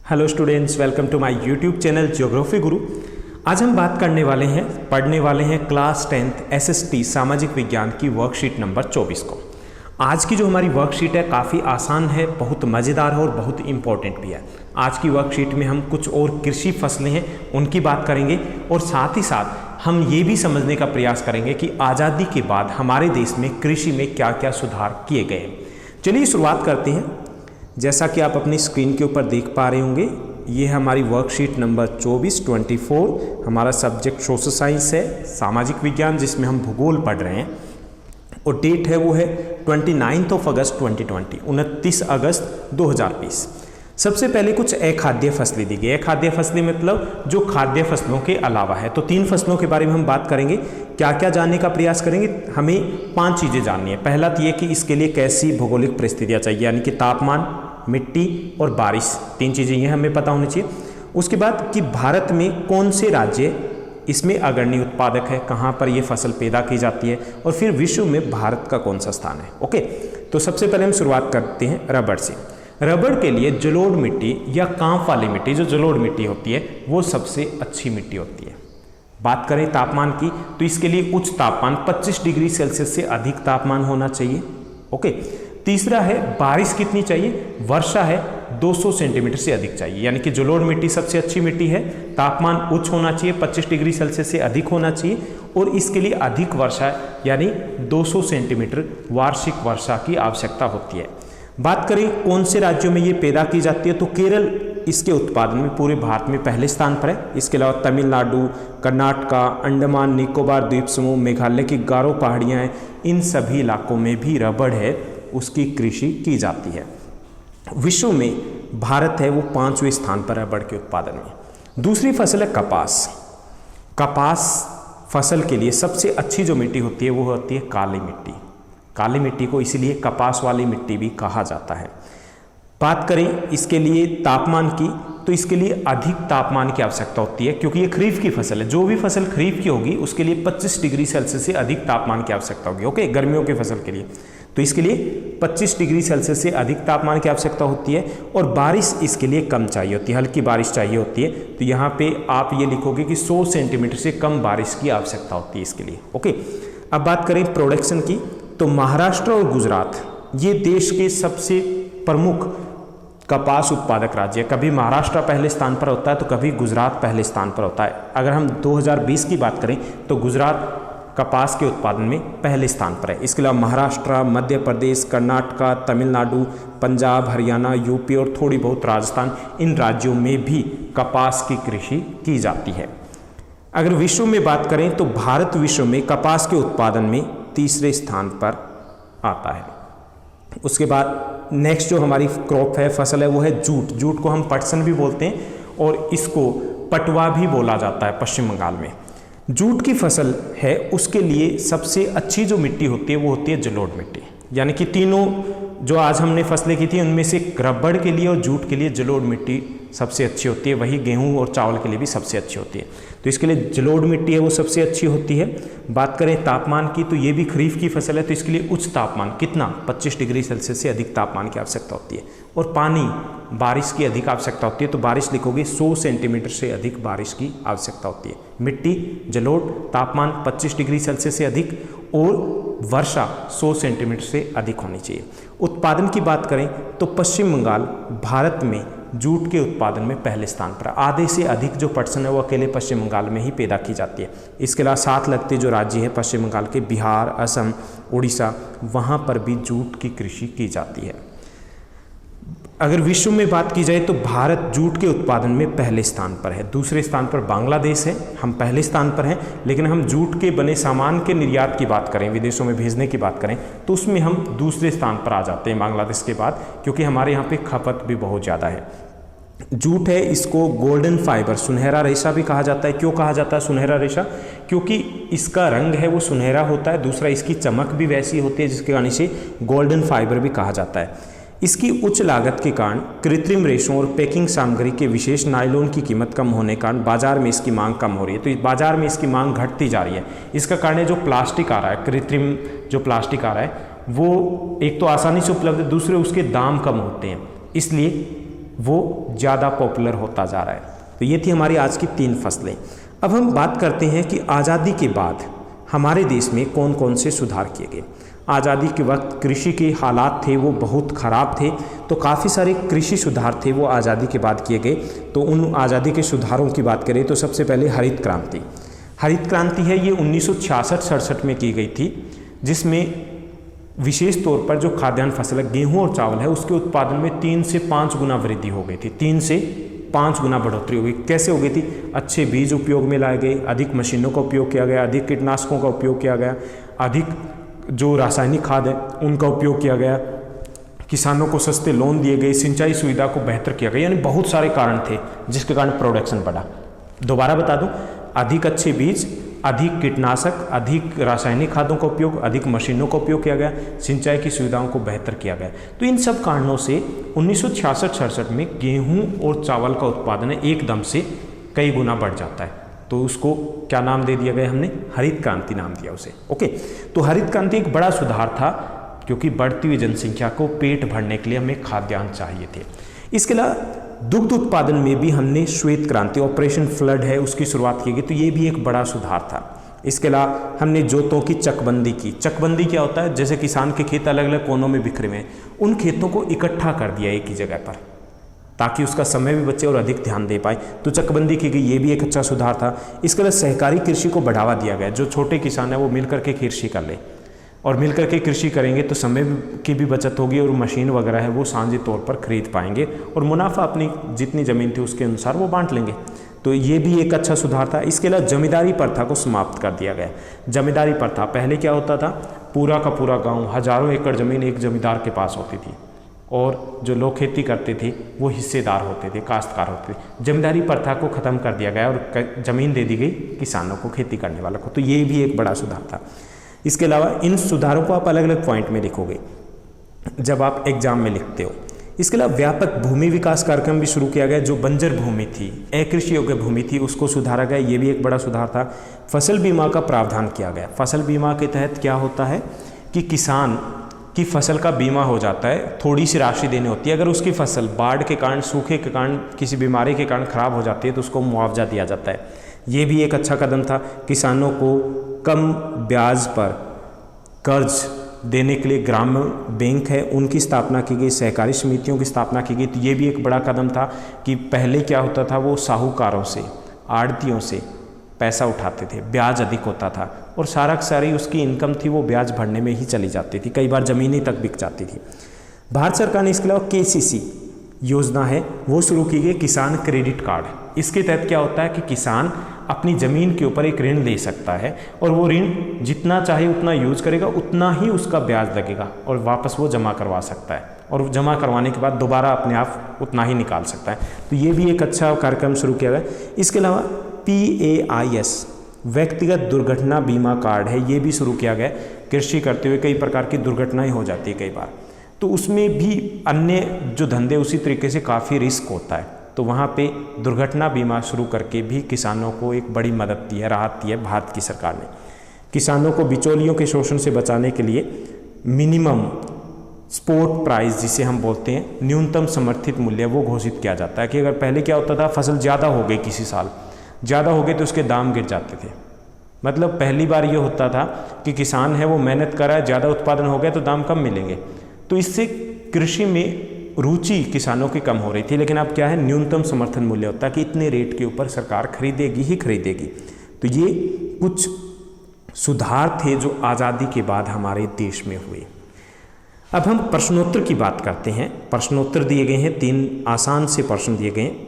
Hello students, welcome to my YouTube channel geography Guru. आज हम बात करने वाले हैं, पढ़ने वाले हैं क्लास 10th एसएसटी सामाजिक विज्ञान की वर्कशीट नंबर 24 को। आज की जो हमारी वर्कशीट है काफ़ी आसान है, बहुत मज़ेदार है और बहुत इंपॉर्टेंट भी है। आज की वर्कशीट में हम कुछ और कृषि फसलें हैं उनकी बात करेंगे और साथ ही साथ हम ये भी समझने का प्रयास करेंगे कि आज़ादी के बाद हमारे देश में कृषि में क्या क्या सुधार किए गए हैं। चलिए शुरुआत करते हैं। जैसा कि आप अपनी स्क्रीन के ऊपर देख पा रहे होंगे, ये है हमारी वर्कशीट नंबर 24 हमारा सब्जेक्ट सोशल साइंस है, सामाजिक विज्ञान, जिसमें हम भूगोल पढ़ रहे हैं और डेट है वो है 29 अगस्त 2020, 29 अगस्त 2020। सबसे पहले कुछ अखाद्य फसलें दी गई। अखाद्य फसलें मतलब जो खाद्य फसलों के अलावा है। तो 3 फसलों के बारे में हम बात करेंगे। क्या क्या जानने का प्रयास करेंगे? हमें 5 चीज़ें जाननी है। पहला तो ये कि इसके लिए कैसी भौगोलिक परिस्थितियाँ चाहिए, यानी कि तापमान, मिट्टी और बारिश, 3 चीज़ें ये हमें पता होनी चाहिए। उसके बाद कि भारत में कौन से राज्य इसमें अग्रणी उत्पादक है, कहाँ पर ये फसल पैदा की जाती है, और फिर विश्व में भारत का कौन सा स्थान है। ओके, तो सबसे पहले हम शुरुआत करते हैं रबड़ से। रबड़ के लिए जलोढ़ मिट्टी या कांप वाली मिट्टी, जो जलोढ़ मिट्टी होती है, वो सबसे अच्छी मिट्टी होती है। बात करें तापमान की, तो इसके लिए उच्च तापमान 25 डिग्री सेल्सियस से अधिक तापमान होना चाहिए। ओके, तीसरा है बारिश कितनी चाहिए? वर्षा है 200 सेंटीमीटर से अधिक चाहिए, यानी कि जलोढ़ मिट्टी सबसे अच्छी मिट्टी है। तापमान उच्च होना चाहिए, 25 डिग्री सेल्सियस से अधिक होना चाहिए और इसके लिए अधिक वर्षा यानी 200 सेंटीमीटर वार्षिक वर्षा की आवश्यकता होती है। बात करें कौन से राज्यों में ये पैदा की जाती है, तो केरल इसके उत्पादन में पूरे भारत में पहले स्थान पर है। इसके अलावा तमिलनाडु, कर्नाटका, अंडमान निकोबार द्वीप समूह, मेघालय की गारो पहाड़ियाँ हैं, इन सभी इलाकों में भी रबड़ है, उसकी कृषि की जाती है। विश्व में भारत है वो 5वें स्थान पर रबड़ के उत्पादन में। दूसरी फसल है कपास। कपास फसल के लिए सबसे अच्छी जो मिट्टी होती है वो होती है काली मिट्टी। काली मिट्टी को इसीलिए कपास वाली मिट्टी भी कहा जाता है। बात करें इसके लिए तापमान की, तो इसके लिए अधिक तापमान की आवश्यकता होती है, क्योंकि ये खरीफ की फसल है। जो भी फसल खरीफ की होगी उसके लिए 25 डिग्री सेल्सियस से अधिक तापमान की आवश्यकता होगी। ओके, गर्मियों की फसल के लिए तो इसके लिए 25 डिग्री सेल्सियस से अधिक तापमान की आवश्यकता होती है और बारिश इसके लिए कम चाहिए होती है, हल्की बारिश चाहिए होती है। तो यहाँ पे आप ये लिखोगे कि 100 सेंटीमीटर से कम बारिश की आवश्यकता होती है इसके लिए। ओके, अब बात करें प्रोडक्शन की, तो महाराष्ट्र और गुजरात ये देश के सबसे प्रमुख कपास उत्पादक राज्य है। कभी महाराष्ट्र पहले स्थान पर होता है तो कभी गुजरात पहले स्थान पर होता है। अगर हम 2020 की बात करें तो गुजरात कपास के उत्पादन में पहले स्थान पर है। इसके अलावा महाराष्ट्र, मध्य प्रदेश, कर्नाटका, तमिलनाडु, पंजाब, हरियाणा, यूपी और थोड़ी बहुत राजस्थान, इन राज्यों में भी कपास की कृषि की जाती है। अगर विश्व में बात करें तो भारत विश्व में कपास के उत्पादन में 3रे स्थान पर आता है। उसके बाद नेक्स्ट जो हमारी क्रॉप है, फसल है, वो है जूट। जूट को हम पटसन भी बोलते हैं और इसको पटवा भी बोला जाता है पश्चिम बंगाल में। जूट की फसल है, उसके लिए सबसे अच्छी जो मिट्टी होती है वो होती है जलोढ़ मिट्टी। यानी कि तीनों जो आज हमने फसलें की थी उनमें से रबड़ के लिए और जूट के लिए जलोढ़ मिट्टी सबसे अच्छी होती है। वही गेहूं और चावल के लिए भी सबसे अच्छी होती है। तो इसके लिए जलोढ़ मिट्टी है वो सबसे अच्छी होती है। बात करें तापमान की, तो ये भी खरीफ की फसल है, तो इसके लिए उच्च तापमान कितना 25 डिग्री सेल्सियस से अधिक तापमान की आवश्यकता होती है और पानी बारिश की अधिक आवश्यकता होती है। तो बारिश लिखोगे 100 सेंटीमीटर से अधिक बारिश की आवश्यकता होती है। मिट्टी जलोढ़, तापमान 25 डिग्री सेल्सियस से अधिक और वर्षा 100 सेंटीमीटर से अधिक होनी चाहिए। उत्पादन की बात करें तो पश्चिम बंगाल भारत में जूट के उत्पादन में पहले स्थान पर। आधे से अधिक जो पटसन है वो अकेले पश्चिम बंगाल में ही पैदा की जाती है। इसके अलावा साथ लगते जो राज्य है पश्चिम बंगाल के, बिहार, असम, उड़ीसा, वहाँ पर भी जूट की कृषि की जाती है। अगर विश्व में बात की जाए तो भारत जूट के उत्पादन में पहले स्थान पर है। दूसरे स्थान पर बांग्लादेश है, हम पहले स्थान पर हैं। लेकिन हम जूट के बने सामान के निर्यात की बात करें, विदेशों में भेजने की बात करें, तो उसमें हम दूसरे स्थान पर आ जाते हैं बांग्लादेश के बाद, क्योंकि हमारे यहाँ पे खपत भी बहुत ज़्यादा है। जूट है, इसको गोल्डन फाइबर, सुनहरा रेशा भी कहा जाता है। क्यों कहा जाता है सुनहरा रेशा? क्योंकि इसका रंग है वो सुनहरा होता है, दूसरा इसकी चमक भी वैसी होती है, जिसके कारण इसे गोल्डन फाइबर भी कहा जाता है। इसकी उच्च लागत के कारण कृत्रिम रेशों और पैकिंग सामग्री के विशेष नायलॉन की कीमत कम होने के कारण बाजार में इसकी मांग कम हो रही है। तो इस बाजार में इसकी मांग घटती जा रही है। इसका कारण है जो प्लास्टिक आ रहा है, कृत्रिम जो प्लास्टिक आ रहा है वो एक तो आसानी से उपलब्ध है, दूसरे उसके दाम कम होते हैं, इसलिए वो ज़्यादा पॉपुलर होता जा रहा है। तो ये थी हमारी आज की 3 फसलें। अब हम बात करते हैं कि आज़ादी के बाद हमारे देश में कौन कौन से सुधार किए गए। आज़ादी के वक्त कृषि के हालात थे वो बहुत ख़राब थे, तो काफ़ी सारे कृषि सुधार थे वो आज़ादी के बाद किए गए। तो उन आज़ादी के सुधारों की बात करें तो सबसे पहले हरित क्रांति। हरित क्रांति है ये 1966-67 में की गई थी, जिसमें विशेष तौर पर जो खाद्यान्न फसल है गेहूँ और चावल है उसके उत्पादन में 3 से 5 गुना वृद्धि हो गई थी। 3 से 5 गुना बढ़ोतरी हो गई। कैसे हो गई थी? अच्छे बीज उपयोग में लाए गए, अधिक मशीनों का उपयोग किया गया, अधिक कीटनाशकों का उपयोग किया गया, अधिक जो रासायनिक खाद है उनका उपयोग किया गया, किसानों को सस्ते लोन दिए गए, सिंचाई सुविधा को बेहतर किया गया। यानी बहुत सारे कारण थे जिसके कारण प्रोडक्शन बढ़ा। दोबारा बता दूं, अधिक अच्छे बीज, अधिक कीटनाशक, अधिक रासायनिक खादों का उपयोग, अधिक मशीनों का उपयोग किया गया, सिंचाई की सुविधाओं को बेहतर किया गया। तो इन सब कारणों से 1966-67 में गेहूं और चावल का उत्पादन एकदम से कई गुना बढ़ जाता है। तो उसको क्या नाम दे दिया गया? हमने हरित क्रांति नाम दिया उसे। ओके, तो हरित क्रांति एक बड़ा सुधार था क्योंकि बढ़ती हुई जनसंख्या को पेट भरने के लिए हमें खाद्यान्न चाहिए थे। इसके अलावा दुग्ध उत्पादन में भी हमने श्वेत क्रांति, ऑपरेशन फ्लड है उसकी शुरुआत की गई, तो ये भी एक बड़ा सुधार था। इसके अलावा हमने जोतों की चकबंदी की। चकबंदी क्या होता है? जैसे किसान के खेत अलग अलग कोनों में बिखरे हुए हैं, उन खेतों को इकट्ठा कर दिया एक ही जगह पर ताकि उसका समय भी बचे और अधिक ध्यान दे पाए, तो चकबंदी की गई, ये भी एक अच्छा सुधार था। इसके अलावा सहकारी कृषि को बढ़ावा दिया गया। जो छोटे किसान है वो मिलकर के कृषि कर ले और मिलकर के कृषि करेंगे तो समय की भी बचत होगी और मशीन वगैरह है वो साझे तौर पर खरीद पाएंगे और मुनाफा अपनी जितनी ज़मीन थी उसके अनुसार वो बांट लेंगे। तो ये भी एक अच्छा सुधार था। इसके अलावा जमींदारी प्रथा को समाप्त कर दिया गया। जमींदारी प्रथा पहले क्या होता था? पूरा का पूरा गाँव, हजारों एकड़ ज़मीन एक जमींदार के पास होती थी और जो लोग खेती करते थे वो हिस्सेदार होते थे, काश्तकार होते थे। जमींदारी प्रथा को ख़त्म कर दिया गया और ज़मीन दे दी गई किसानों को, खेती करने वालों को। तो ये भी एक बड़ा सुधार था। इसके अलावा इन सुधारों को आप अलग अलग पॉइंट में लिखोगे जब आप एग्जाम में लिखते हो। इसके अलावा व्यापक भूमि विकास कार्यक्रम भी शुरू किया गया। जो बंजर भूमि थी, अकृषि योग्य भूमि थी, उसको सुधारा गया, ये भी एक बड़ा सुधार था। फसल बीमा का प्रावधान किया गया। फसल बीमा के तहत क्या होता है कि किसान की फसल का बीमा हो जाता है, थोड़ी सी राशि देनी होती है। अगर उसकी फसल बाढ़ के कारण, सूखे के कारण, किसी बीमारी के कारण खराब हो जाती है तो उसको मुआवजा दिया जाता है। ये भी एक अच्छा कदम था। किसानों को कम ब्याज पर कर्ज देने के लिए ग्रामीण बैंक है उनकी स्थापना की गई, सहकारी समितियों की स्थापना की गई। तो ये भी एक बड़ा कदम था कि पहले क्या होता था, वो साहूकारों से, आड़तियों से पैसा उठाते थे, ब्याज अधिक होता था और सारी उसकी इनकम थी वो ब्याज भरने में ही चली जाती थी, कई बार ज़मीनें तक बिक जाती थी। भारत सरकार ने इसके अलावा KCC योजना है वो शुरू की गई, किसान क्रेडिट कार्ड। इसके तहत क्या होता है कि किसान अपनी ज़मीन के ऊपर एक ऋण ले सकता है और वो ऋण जितना चाहे उतना यूज़ करेगा, उतना ही उसका ब्याज लगेगा और वापस वो जमा करवा सकता है और जमा करवाने के बाद दोबारा अपने आप उतना ही निकाल सकता है। तो ये भी एक अच्छा कार्यक्रम शुरू किया गया। इसके अलावा PAIS व्यक्तिगत दुर्घटना बीमा कार्ड है, ये भी शुरू किया गया। कृषि करते हुए कई प्रकार की दुर्घटनाएं हो जाती है कई बार, तो उसमें भी अन्य जो धंधे उसी तरीके से काफ़ी रिस्क होता है, तो वहाँ पे दुर्घटना बीमा शुरू करके भी किसानों को एक बड़ी मदद दी है, राहत दी है भारत की सरकार ने। किसानों को बिचौलियों के शोषण से बचाने के लिए मिनिमम स्पॉट प्राइस जिसे हम बोलते हैं, न्यूनतम समर्थित मूल्य, वो घोषित किया जाता है। कि अगर पहले क्या होता था, फसल ज़्यादा हो गई, किसी साल ज़्यादा हो गए तो उसके दाम गिर जाते थे। मतलब पहली बार ये होता था कि किसान है वो मेहनत कर रहा है, ज़्यादा उत्पादन हो गया तो दाम कम मिलेंगे, तो इससे कृषि में रुचि किसानों की कम हो रही थी। लेकिन अब क्या है, न्यूनतम समर्थन मूल्य होता है कि इतने रेट के ऊपर सरकार खरीदेगी ही खरीदेगी। तो ये कुछ सुधार थे जो आज़ादी के बाद हमारे देश में हुए। अब हम प्रश्नोत्तर की बात करते हैं। प्रश्नोत्तर दिए गए हैं, 3 आसान से प्रश्न दिए गए हैं।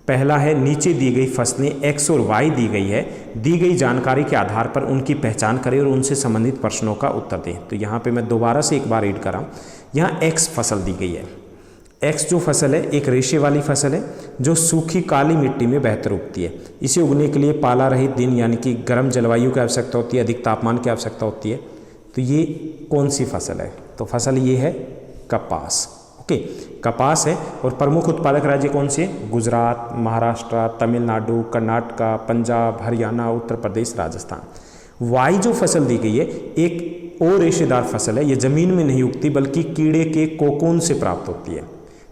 पहला है, नीचे दी गई फसलें X और Y दी गई है, दी गई जानकारी के आधार पर उनकी पहचान करें और उनसे संबंधित प्रश्नों का उत्तर दें। तो यहाँ पे मैं दोबारा से एक बार रीड कर रहा हूँ। यहाँ X फसल दी गई है। X जो फसल है एक रेशे वाली फसल है जो सूखी काली मिट्टी में बेहतर उगती है। इसे उगने के लिए पाला रहित दिन यानी कि गर्म जलवायु की आवश्यकता होती है, अधिक तापमान की आवश्यकता होती है। तो ये कौन सी फसल है? तो फसल ये है कपास। ओके, कपास है। और प्रमुख उत्पादक राज्य कौन से? गुजरात, महाराष्ट्र, तमिलनाडु, कर्नाटक, पंजाब, हरियाणा, उत्तर प्रदेश, राजस्थान। वाई जो फसल दी गई है एक और रेशेदार फसल है। ये ज़मीन में नहीं उगती बल्कि कीड़े के कोकून से प्राप्त होती है।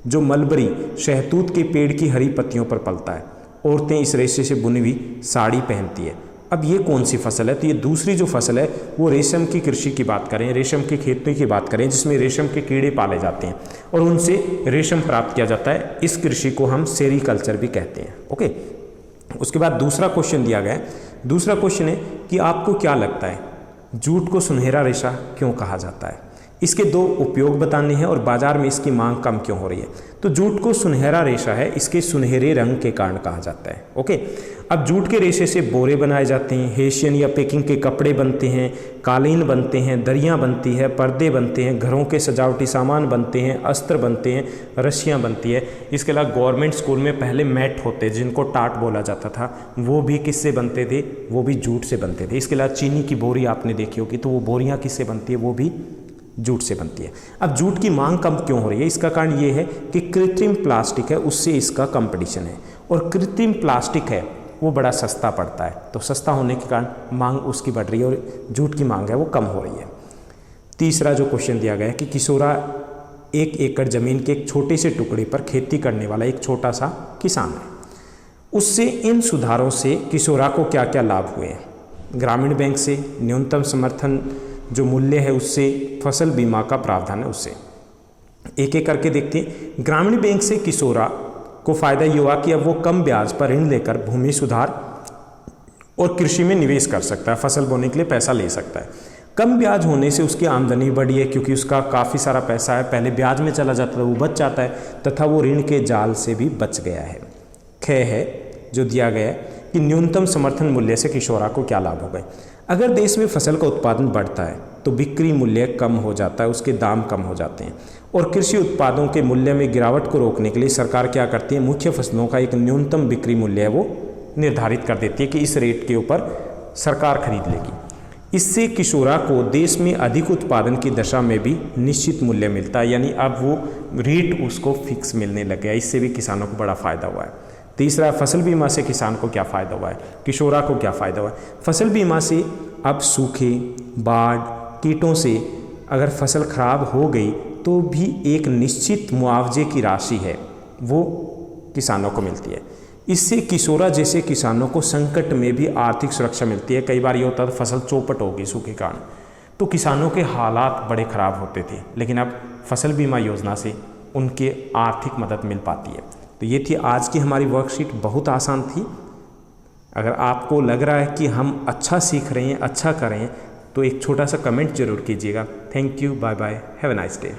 जो मलबरी शहतूत के पेड़ की हरी पत्तियों पर पलता है। औरतें इस रेशे से बुनी हुई साड़ी पहनती है। अब ये कौन सी फसल है? तो ये दूसरी जो फसल है वो रेशम की कृषि की बात करें, रेशम की खेती की बात करें, जिसमें रेशम के कीड़े पाले जाते हैं और उनसे रेशम प्राप्त किया जाता है। इस कृषि को हम सेरीकल्चर भी कहते हैं। ओके, उसके बाद दूसरा क्वेश्चन दिया गया है। दूसरा क्वेश्चन है कि आपको क्या लगता है जूट को सुनहरा रेशा क्यों कहा जाता है? इसके दो उपयोग बताने हैं और बाजार में इसकी मांग कम क्यों हो रही है। तो जूट को सुनहरा रेशा है, इसके सुनहरे रंग के कारण कहा जाता है। ओके, अब जूट के रेशे से बोरे बनाए जाते हैं, हेशियन या पैकिंग के कपड़े बनते हैं, कालीन बनते हैं, दरियाँ बनती है, पर्दे बनते हैं, घरों के सजावटी सामान बनते हैं, अस्त्र बनते हैं, रस्सियाँ बनती है। इसके अलावा गवर्नमेंट स्कूल में पहले मैट होते जिनको टाट बोला जाता था, वो भी किससे बनते थे? वो भी जूट से बनते थे। इसके अलावा चीनी की बोरी आपने देखी होगी, तो वो बोरियाँ किससे बनती है? वो भी जूट से बनती है। अब जूट की मांग कम क्यों हो रही है? इसका कारण ये है कि कृत्रिम प्लास्टिक है, उससे इसका कंपटीशन है और कृत्रिम प्लास्टिक है वो बड़ा सस्ता पड़ता है, तो सस्ता होने के कारण मांग उसकी बढ़ रही है और जूट की मांग है वो कम हो रही है। तीसरा जो क्वेश्चन दिया गया है कि किशोरा 1 एकड़ ज़मीन के एक छोटे से टुकड़े पर खेती करने वाला एक छोटा सा किसान है, उससे इन सुधारों से किशोरा को क्या क्या लाभ हुए हैं? ग्रामीण बैंक से न्यूनतम समर्थन जो मूल्य है उससे, फसल बीमा का प्रावधान है उससे। एक एक करके देखते हैं। ग्रामीण बैंक से किशोरा को फायदा ये हुआ कि अब वो कम ब्याज पर ऋण लेकर भूमि सुधार और कृषि में निवेश कर सकता है, फसल बोने के लिए पैसा ले सकता है। कम ब्याज होने से उसकी आमदनी बढ़ी है क्योंकि उसका काफ़ी सारा पैसा है पहले ब्याज में चला जाता था, वो बच जाता है तथा वो ऋण के जाल से भी बच गया है। ख है जो दिया गया है कि न्यूनतम समर्थन मूल्य से किशोरा को क्या लाभ हो गए? अगर देश में फसल का उत्पादन बढ़ता है तो बिक्री मूल्य कम हो जाता है, उसके दाम कम हो जाते हैं और कृषि उत्पादों के मूल्य में गिरावट को रोकने के लिए सरकार क्या करती है? मुख्य फसलों का एक न्यूनतम बिक्री मूल्य है वो निर्धारित कर देती है कि इस रेट के ऊपर सरकार खरीद लेगी। इससे किशोरा को देश में अधिक उत्पादन की दशा में भी निश्चित मूल्य मिलता है, यानी अब वो रेट उसको फिक्स मिलने लग गया। इससे भी किसानों को बड़ा फायदा हुआ है। तीसरा, फसल बीमा से किसान को क्या फ़ायदा हुआ है? किशोरा को क्या फ़ायदा हुआ है? फसल बीमा से अब सूखे, बाढ़, कीटों से अगर फसल खराब हो गई तो भी एक निश्चित मुआवजे की राशि है वो किसानों को मिलती है। इससे किशोरा जैसे किसानों को संकट में भी आर्थिक सुरक्षा मिलती है। कई बार ये होता था फसल चौपट होगी सूखे कारण, तो किसानों के हालात बड़े ख़राब होते थे, लेकिन अब फसल बीमा योजना से उनके आर्थिक मदद मिल पाती है। तो ये थी आज की हमारी वर्कशीट, बहुत आसान थी। अगर आपको लग रहा है कि हम अच्छा सीख रहे हैं, अच्छा कर रहे हैं, तो एक छोटा सा कमेंट जरूर कीजिएगा। Thank you, bye bye, have a nice day.